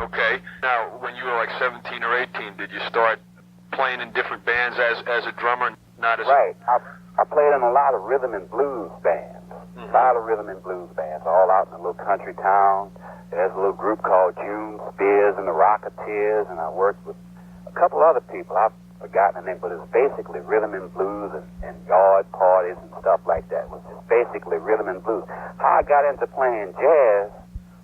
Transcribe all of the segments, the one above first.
Okay. Now, when you were like 17 or 18, did you start playing in different bands as a drummer? Not as right. I played in a lot of rhythm and blues bands. A lot of rhythm and blues bands, all out in a little country town. There's a little group called June Spears and the Rocketeers, and I worked with a couple other people. I've forgotten the name, but it's basically rhythm and blues and yard parties and stuff like that. It was just basically rhythm and blues. How I got into playing jazz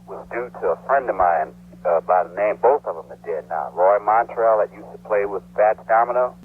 was due to a friend of mine by the name, both of them are dead now, Roy Montrell, that used to play with Fats Domino,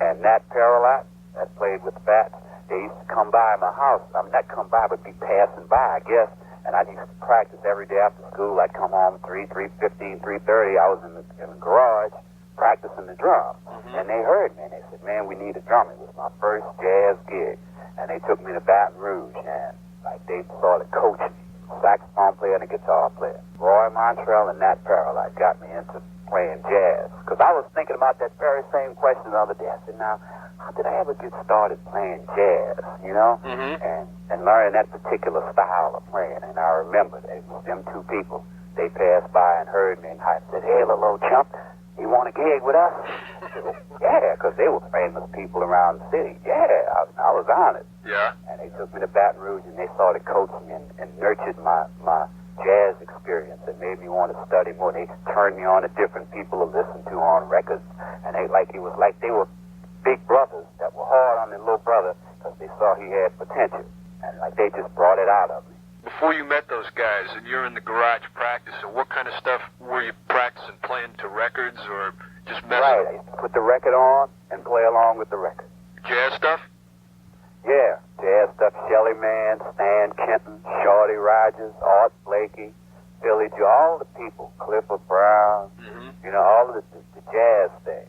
and Nat Parolat, that played with Fats. They used to come by my house. I mean, not come by, but be passing by, I guess. And I used to practice every day after school. I'd come home 3:15, 3:30. I was in the garage practicing the drums. And they heard me, and they said, man, we need a drummer. It was my first jazz gig. And they took me to Baton Rouge, and like they started coaching me. Saxophone player and a guitar player. Roy Montrell and Nat Parolat got me into playing jazz. Because I was thinking about that very same question the other day. I said, now, how did I ever get started playing jazz, you know? And learning that particular style of playing. And I remember it was them two people. They passed by and heard me and I said, hey, little old chump, you want a gig with us? Yeah, because they were famous people around the city. Yeah, I was honored. Yeah. And they took me to Baton Rouge and they started coaching me and nurtured my jazz experience and made me want to study more. They turned me on to different people to listen to on records. And it was like they were big brothers that were hard on their little brother because they saw he had potential. And like they just brought it out of me. Before you met those guys and you're in the garage practicing, what kind of stuff were you practicing, playing to records or just messing? Right, I used to put the record on and play along with the record. Jazz stuff? Yeah, jazz stuff. Shelly Man, Stan Kenton, Shorty Rogers, Art Blakey, Billy Joe, all the people, Clifford Brown, you know, all of the jazz things.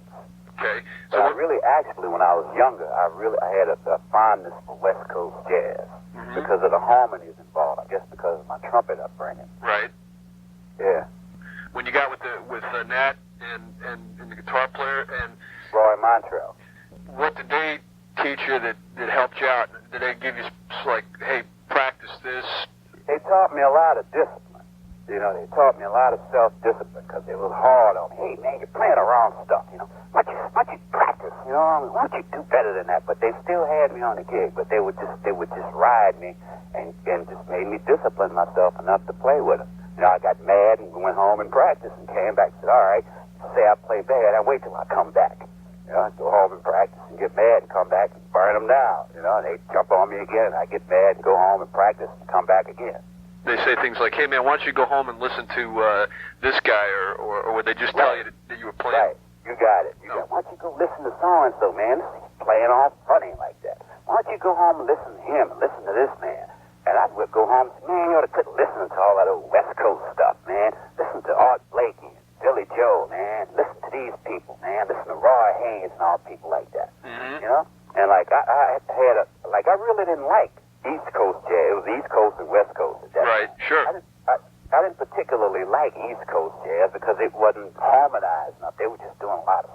Okay. So I really, actually, when I was younger, I had a fondness for West Coast jazz because of the harmonies involved. I guess because of my trumpet upbringing. Right. Yeah. When you got with Nat and the guitar player and Roy Montrell, what did they teach you that helped you out? Did they give you like, hey, practice this? They taught me a lot of discipline. You know, they taught me a lot of self-discipline because it was hard on me. Hey, man, you're playing the wrong stuff, you know. Why don't you practice, you know? I mean, why don't you do better than that? But they still had me on the gig, but they would just ride me and just made me discipline myself enough to play with them. You know, I got mad and went home and practiced and came back and said, all right, say I play bad, I wait till I come back. You know, I go home and practice and get mad and come back and burn them down. You know, and they jump on me again and I get mad and go home and practice and come back again. They say things like, hey, man, why don't you go home and listen to this guy, or would they just tell you that you were playing? Right, you got it. Why don't you go listen to so-and-so, man? He's playing all funny like that. Why don't you go home and listen to him and listen to this man? And I would go home and say, man, you ought to quit listening to all that old West Coast stuff, man. Listen to Art Blakey and Billy Joe, man. Listen to these people, man. Listen to Roy Haynes and all people like that. You know? And like I really didn't like East Coast jazz. It was East Coast and West Coast at that Right, time. sure. I didn't particularly like East Coast jazz because it wasn't harmonized enough. They were just doing a lot of